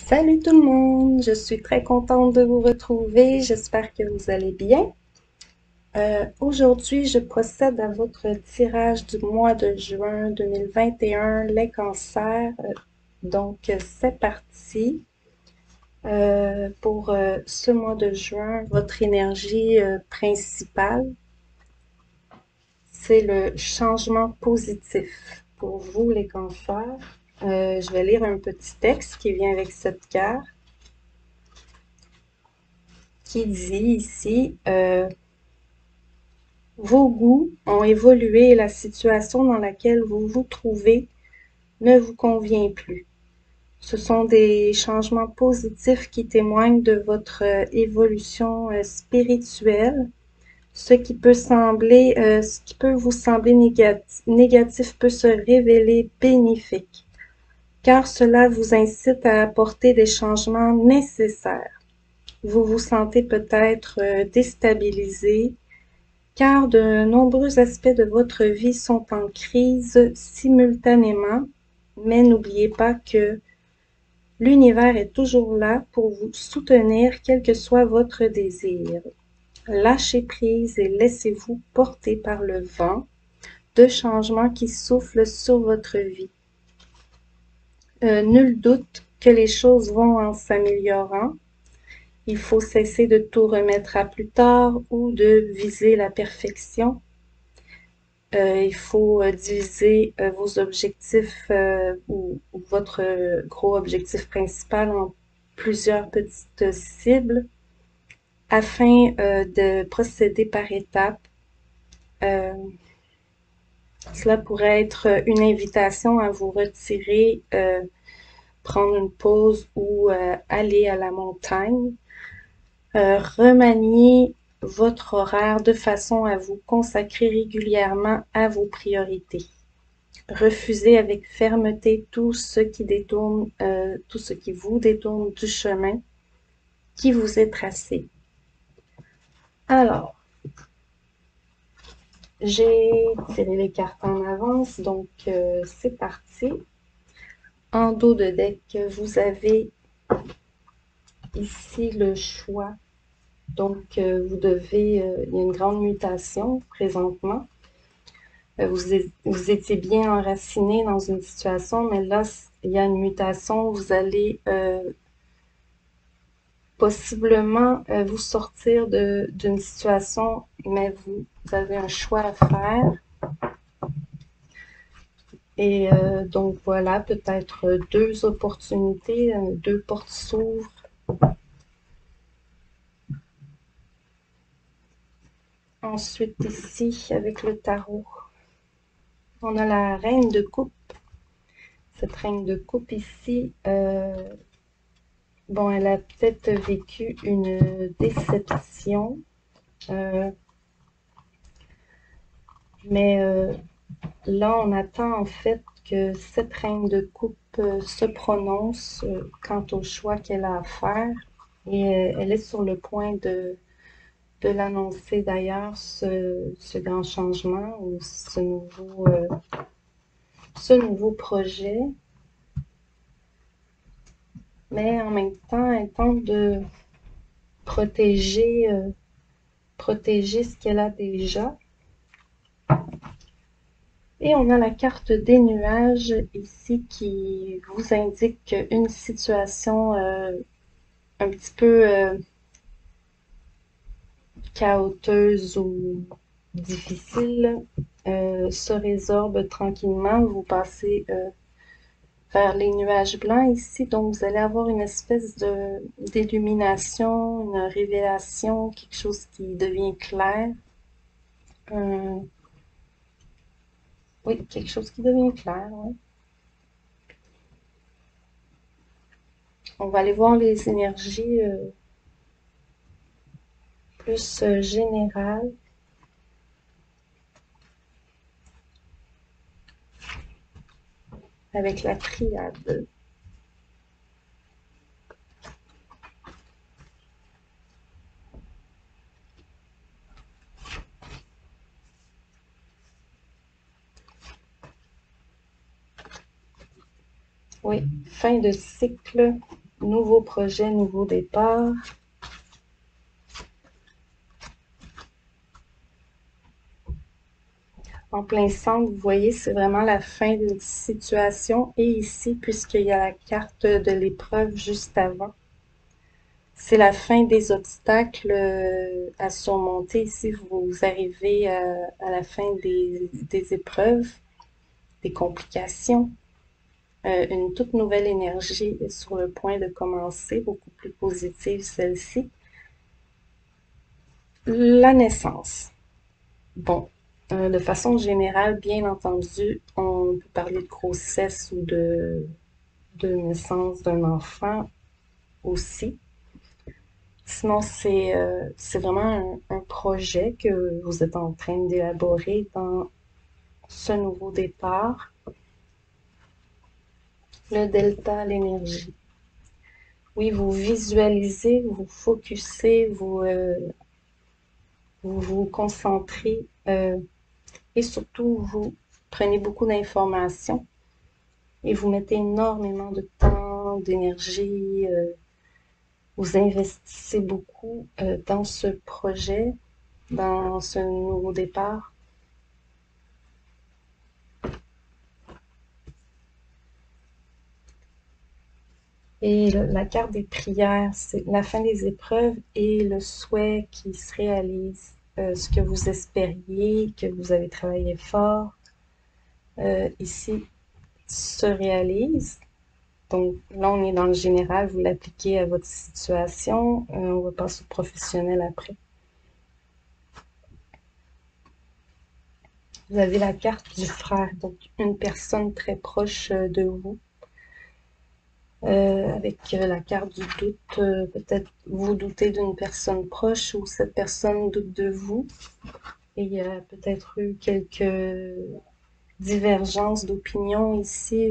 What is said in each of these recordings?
Salut tout le monde, je suis très contente de vous retrouver, j'espère que vous allez bien. Aujourd'hui, je procède à votre tirage du mois de juin 2021, les cancers. Donc, c'est parti. Pour ce mois de juin, votre énergie principale, c'est le changement positif pour vous, les cancers. Je vais lire un petit texte qui vient avec cette carte, qui dit ici vos goûts ont évolué et la situation dans laquelle vous vous trouvez ne vous convient plus. Ce sont des changements positifs qui témoignent de votre évolution spirituelle. Ce qui peut vous sembler négatif peut se révéler bénéfique, car cela vous incite à apporter des changements nécessaires. Vous vous sentez peut-être déstabilisé, car de nombreux aspects de votre vie sont en crise simultanément, mais n'oubliez pas que l'univers est toujours là pour vous soutenir, quel que soit votre désir. Lâchez prise et laissez-vous porter par le vent de changement qui souffle sur votre vie. Nul doute que les choses vont en s'améliorant. Il faut cesser de tout remettre à plus tard ou de viser la perfection. Il faut diviser vos objectifs ou votre gros objectif principal en plusieurs petites cibles afin de procéder par étapes. Cela pourrait être une invitation à vous retirer, prendre une pause ou aller à la montagne. Remanier votre horaire de façon à vous consacrer régulièrement à vos priorités. Refusez avec fermeté tout ce qui vous détourne du chemin qui vous est tracé. Alors, j'ai tiré les cartes en avance, donc c'est parti. En dos de deck, vous avez ici le choix. Donc, il y a une grande mutation présentement. Vous étiez bien enraciné dans une situation, mais là, il y a une mutation. Vous allez possiblement vous sortir d'une situation, mais vous avez un choix à faire. Et donc voilà, peut-être deux opportunités, deux portes s'ouvrent. Ensuite, ici, avec le tarot, on a la reine de coupe. Cette reine de coupe ici, bon, elle a peut-être vécu une déception, mais là, on attend en fait que cette reine de coupe se prononce quant au choix qu'elle a à faire. Et elle est sur le point de l'annoncer d'ailleurs, ce grand changement ou ce nouveau projet. Mais en même temps, elle tente de protéger, protéger ce qu'elle a déjà. Et on a la carte des nuages ici qui vous indique une situation un petit peu chaoteuse ou difficile se résorbe tranquillement. Vous passez vers les nuages blancs ici, donc vous allez avoir une espèce d'illumination, une révélation, quelque chose qui devient clair. Oui, quelque chose qui devient clair, oui. On va aller voir les énergies plus générales. Avec la triade. Oui, fin de cycle. Nouveau projet, nouveau départ. En plein centre, vous voyez, c'est vraiment la fin d'une situation. Et ici, puisqu'il y a la carte de l'épreuve juste avant, c'est la fin des obstacles à surmonter. Ici, vous arrivez à la fin des épreuves, des complications. Une toute nouvelle énergie est sur le point de commencer, beaucoup plus positive celle-ci. La naissance. Bon, de façon générale, bien entendu, on peut parler de grossesse ou de naissance d'un enfant aussi. Sinon, c'est vraiment un projet que vous êtes en train d'élaborer dans ce nouveau départ. Le delta, l'énergie. Oui, vous visualisez, vous focussez, vous vous concentrez et surtout, vous prenez beaucoup d'informations et vous mettez énormément de temps, d'énergie, vous investissez beaucoup dans ce projet, dans ce nouveau départ. Et la carte des prières, c'est la fin des épreuves et le souhait qui se réalise, ce que vous espériez, que vous avez travaillé fort, ici se réalise. Donc là, on est dans le général, vous l'appliquez à votre situation, on va passer au professionnel après. Vous avez la carte du frère, donc une personne très proche de vous. Avec la carte du doute, peut-être vous doutez d'une personne proche ou cette personne doute de vous. Et il y a peut-être eu quelques divergences d'opinion ici,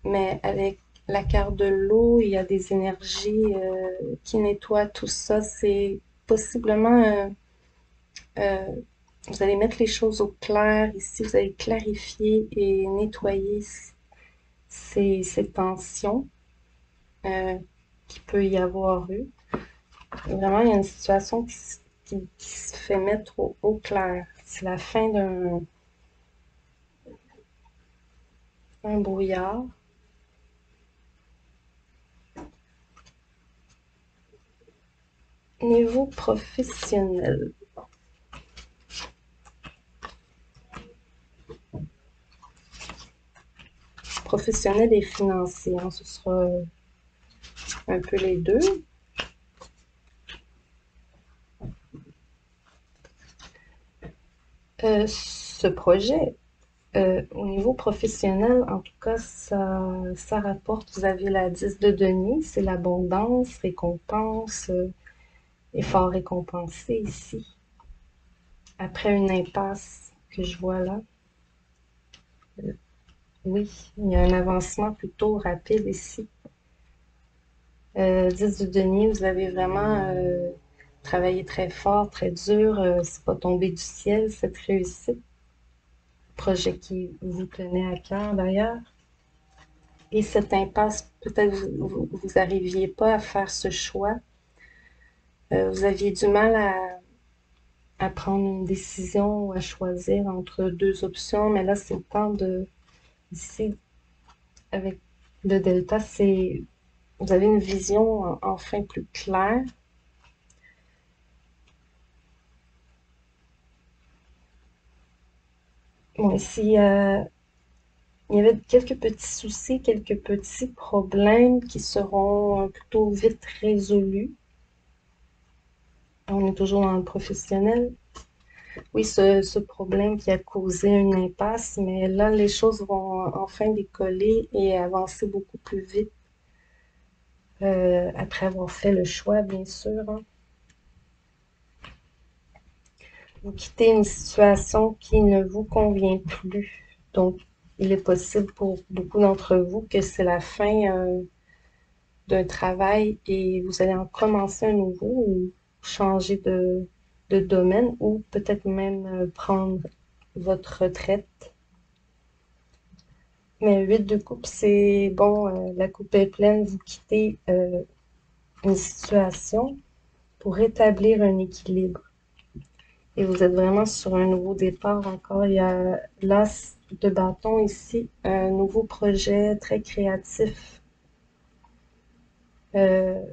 mais avec la carte de l'eau, il y a des énergies qui nettoient tout ça. C'est possiblement, euh, vous allez mettre les choses au clair ici, vous allez clarifier et nettoyer ces tensions euh, qu'il peut y avoir eu. Vraiment, il y a une situation qui se fait mettre au clair. C'est la fin d'un brouillard. Niveau professionnel. Professionnel et financier, hein, ce sera un peu les deux. Ce projet, au niveau professionnel, en tout cas, ça rapporte. Vous avez la 10 de denier, c'est l'abondance, récompense, effort récompensé ici. Après une impasse que je vois là. Oui, il y a un avancement plutôt rapide ici. 10 de denier, vous avez vraiment travaillé très fort, très dur. C'est pas tombé du ciel, cette réussite. Projet qui vous tenait à cœur d'ailleurs. Et cette impasse, peut-être vous n'arriviez pas à faire ce choix. Vous aviez du mal à prendre une décision ou à choisir entre deux options, mais là, c'est le temps de, ici, avec le delta, vous avez une vision enfin plus claire. Bon, ici, il y avait quelques petits soucis, quelques petits problèmes qui seront plutôt vite résolus. On est toujours dans le professionnel. Oui, ce problème qui a causé une impasse, mais là, les choses vont enfin décoller et avancer beaucoup plus vite après avoir fait le choix, bien sûr, hein. Vous quittez une situation qui ne vous convient plus. Donc, il est possible pour beaucoup d'entre vous que c'est la fin d'un travail et vous allez en commencer un nouveau ou changer de domaine ou peut-être même prendre votre retraite. Mais 8 de coupe, c'est bon, la coupe est pleine, vous quittez une situation pour rétablir un équilibre. Et vous êtes vraiment sur un nouveau départ encore. Il y a l'as de bâton ici, un nouveau projet très créatif, euh,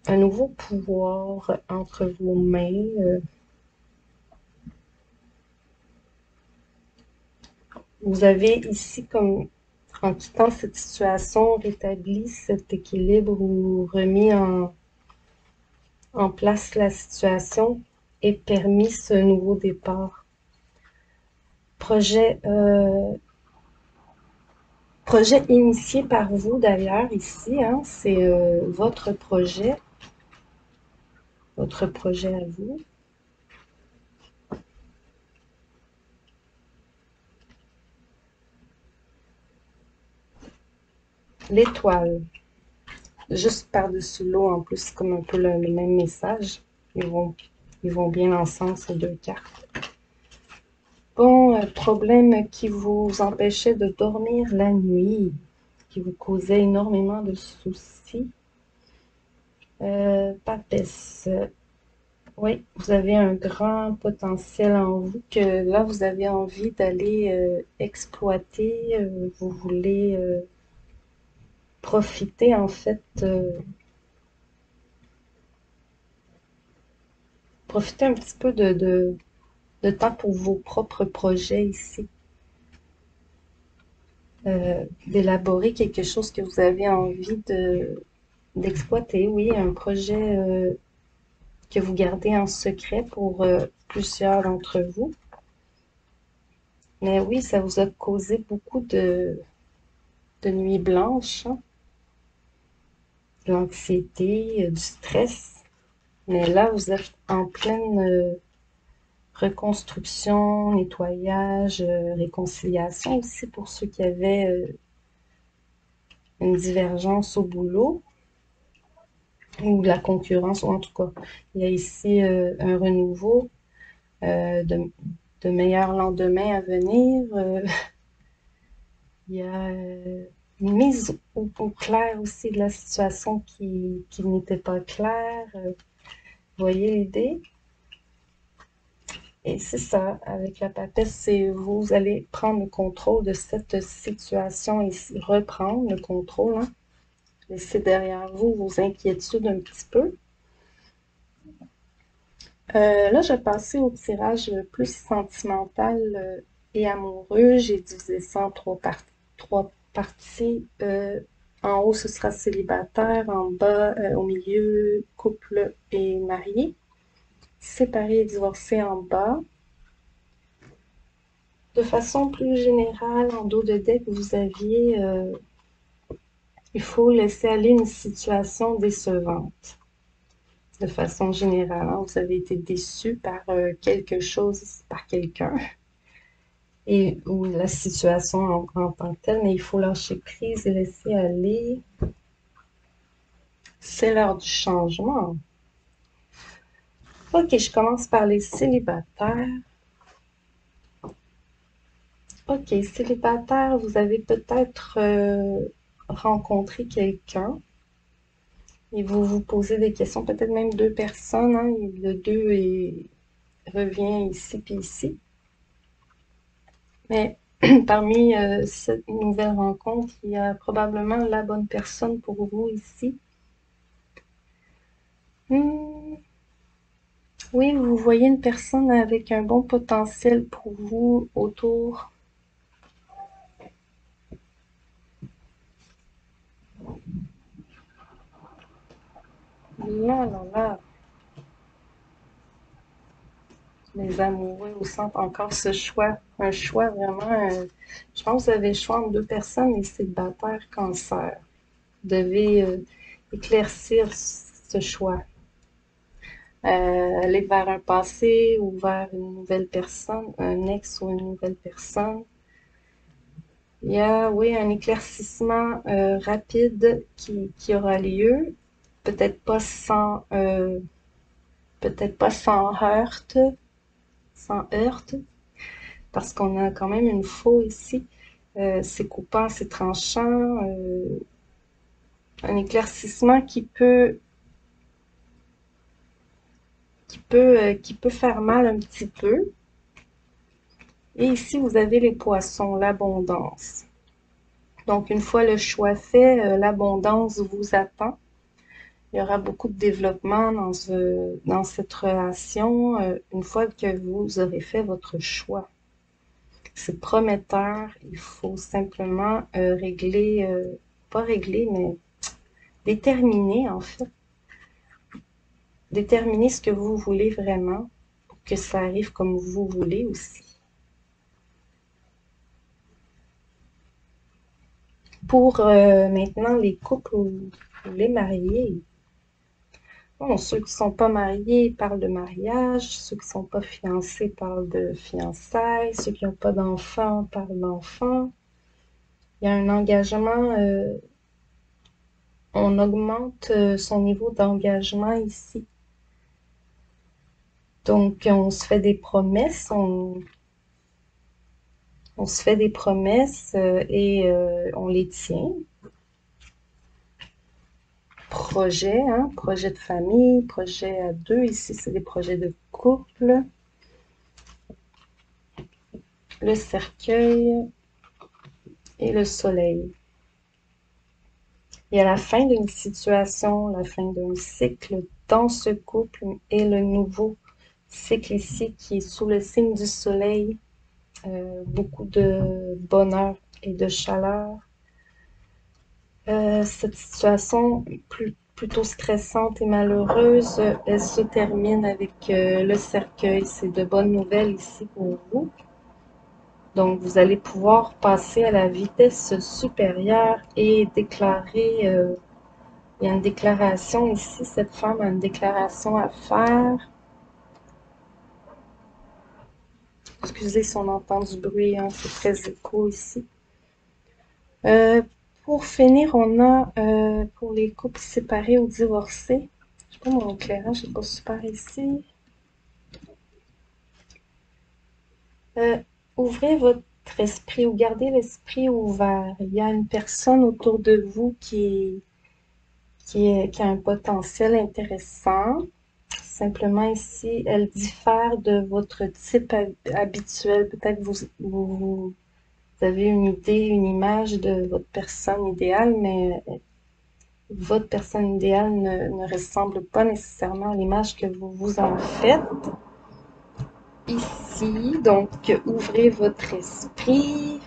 un nouveau pouvoir entre vos mains. Vous avez ici, comme en quittant cette situation, rétabli cet équilibre ou remis en place la situation et permis ce nouveau départ. Projet, projet initié par vous d'ailleurs ici, hein, c'est votre projet à vous. L'étoile, juste par-dessus l'eau en plus, c'est comme un peu le même message. Ils vont, ils vont bien ensemble ces deux cartes. Bon, problème qui vous empêchait de dormir la nuit, qui vous causait énormément de soucis. Papesse. Oui, vous avez un grand potentiel en vous que là, vous avez envie d'aller exploiter. Vous voulez profiter, en fait, profiter un petit peu de temps pour vos propres projets ici. D'élaborer quelque chose que vous avez envie d'exploiter. Oui, un projet que vous gardez en secret pour plusieurs d'entre vous. Mais oui, ça vous a causé beaucoup de nuits blanches, hein, de l'anxiété, du stress. Mais là, vous êtes en pleine reconstruction, nettoyage, réconciliation aussi pour ceux qui avaient une divergence au boulot ou de la concurrence, ou en tout cas, il y a ici un renouveau, de meilleurs lendemains à venir. Il y a une mise au clair aussi de la situation qui n'était pas claire. Vous voyez l'idée? Et c'est ça, avec la papesse, c'est vous allez prendre le contrôle de cette situation ici, reprendre le contrôle, hein. Laissez derrière vous vos inquiétudes un petit peu. Là, je vais passer au tirage plus sentimental et amoureux. J'ai divisé ça en trois parties. En haut, ce sera célibataire. En bas, au milieu, couple et marié. Séparé et divorcé en bas. De façon plus générale, en dos de deck, vous aviez il faut laisser aller une situation décevante. De façon générale, hein, vous avez été déçu par quelque chose, par quelqu'un, et ou la situation en tant que telle, mais il faut lâcher prise et laisser aller. C'est l'heure du changement. Ok, je commence par les célibataires. Ok, célibataire, vous avez peut-être rencontré quelqu'un et vous vous posez des questions, peut-être même deux personnes, hein, le deux revient ici puis ici. Mais parmi cette nouvelle rencontre, il y a probablement la bonne personne pour vous ici. Hmm, oui, vous voyez une personne avec un bon potentiel pour vous autour. Là, là, là. Les amoureux au centre, encore ce choix. Un choix vraiment. Je pense que vous avez le choix entre deux personnes, les célibataires cancer. Vous devez éclaircir ce choix. Aller vers un passé ou vers une nouvelle personne, un ex ou une nouvelle personne. Il y a, oui, un éclaircissement rapide qui aura lieu, peut-être pas sans, peut-être pas sans heurte, parce qu'on a quand même une faux ici. c'est coupant, c'est tranchant, un éclaircissement qui peut faire mal un petit peu. Et ici, vous avez les poissons, l'abondance. Donc, une fois le choix fait, l'abondance vous attend. Il y aura beaucoup de développement dans cette relation une fois que vous aurez fait votre choix. C'est prometteur. Il faut simplement régler, pas régler, mais déterminer en fait. Déterminer ce que vous voulez vraiment pour que ça arrive comme vous voulez aussi. Pour maintenant les couples ou les mariés, bon, ceux qui ne sont pas mariés parlent de mariage, ceux qui ne sont pas fiancés parlent de fiançailles, ceux qui n'ont pas d'enfants parlent d'enfants. Il y a un engagement, on augmente son niveau d'engagement ici. Donc, on se fait des promesses, on se fait des promesses et on les tient. Projet, hein, projet de famille, projet à deux. Ici, c'est des projets de couple. Le cercueil et le soleil. Et à la fin d'une situation, la fin d'un cycle dans ce couple et le nouveau cycle ici qui est sous le signe du soleil, beaucoup de bonheur et de chaleur. Cette situation plutôt stressante et malheureuse, elle se termine avec le cercueil. C'est de bonnes nouvelles ici pour vous. Donc, vous allez pouvoir passer à la vitesse supérieure et déclarer, il y a une déclaration ici, cette femme a une déclaration à faire. Excusez si on entend du bruit, hein, c'est très écho ici. Pour finir, on a pour les couples séparés ou divorcés. Je sais pas, mon éclairage n'est pas super ici. Ouvrez votre esprit ou gardez l'esprit ouvert. Il y a une personne autour de vous qui a un potentiel intéressant. Simplement ici, elle diffère de votre type habituel. Peut-être vous avez une idée, une image de votre personne idéale, mais votre personne idéale ne ressemble pas nécessairement à l'image que vous vous en faites. Ici, donc, ouvrez votre esprit.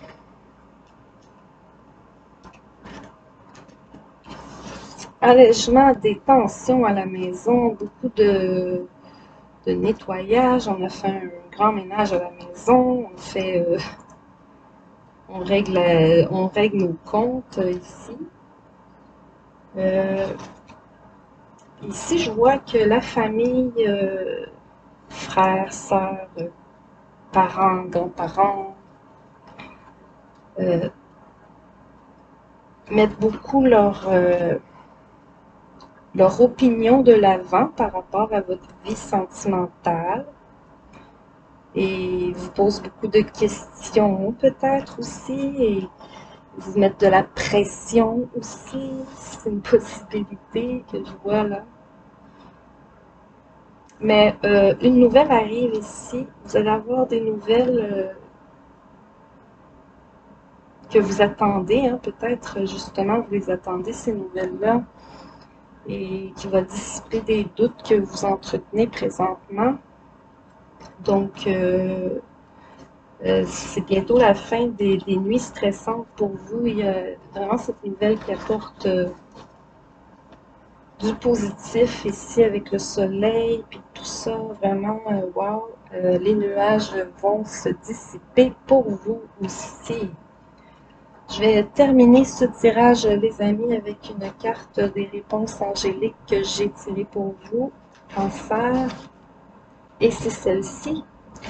Allègement des tensions à la maison, beaucoup de nettoyage. On a fait un grand ménage à la maison. On règle nos comptes ici. Ici, je vois que la famille, frères, sœurs, parents, grands-parents, mettent beaucoup leur opinion de l'avant par rapport à votre vie sentimentale et vous posent beaucoup de questions peut-être aussi et vous mettent de la pression aussi. C'est une possibilité que je vois là. Mais une nouvelle arrive ici. Vous allez avoir des nouvelles que vous attendez, hein, peut-être justement vous les attendez ces nouvelles-là et qui va dissiper des doutes que vous entretenez présentement. Donc, c'est bientôt la fin des nuits stressantes pour vous. Il y a vraiment cette nouvelle qui apporte du positif ici avec le soleil, puis tout ça, vraiment, wow. Les nuages vont se dissiper pour vous aussi. Je vais terminer ce tirage, les amis, avec une carte des réponses angéliques que j'ai tirées pour vous, Cancer. Et c'est celle-ci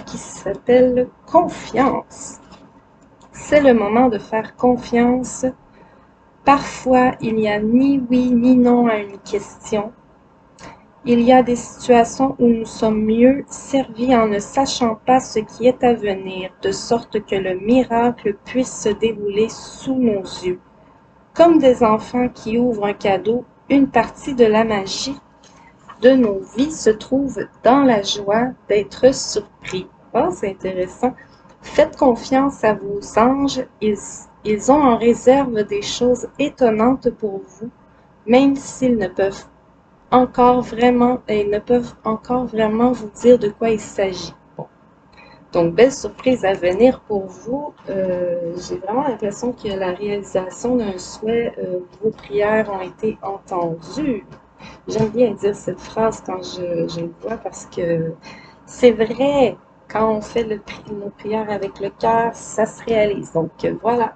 qui s'appelle Confiance. C'est le moment de faire confiance. Parfois, il n'y a ni oui ni non à une question. Il y a des situations où nous sommes mieux servis en ne sachant pas ce qui est à venir, de sorte que le miracle puisse se dérouler sous nos yeux. Comme des enfants qui ouvrent un cadeau, une partie de la magie de nos vies se trouve dans la joie d'être surpris. Oh, c'est intéressant. Faites confiance à vos anges, ils ont en réserve des choses étonnantes pour vous, même s'ils ne peuvent encore vraiment vous dire de quoi il s'agit. Bon. Donc, belle surprise à venir pour vous. J'ai vraiment l'impression que la réalisation d'un souhait, vos prières ont été entendues. J'aime bien dire cette phrase quand je le vois parce que c'est vrai, quand on fait nos prières avec le cœur, ça se réalise. Donc voilà.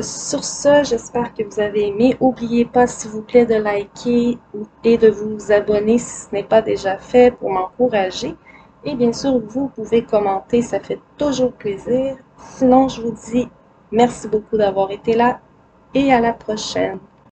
Sur ce, j'espère que vous avez aimé. N'oubliez pas, s'il vous plaît, de liker et de vous abonner si ce n'est pas déjà fait pour m'encourager. Et bien sûr, vous pouvez commenter, ça fait toujours plaisir. Sinon, je vous dis merci beaucoup d'avoir été là et à la prochaine.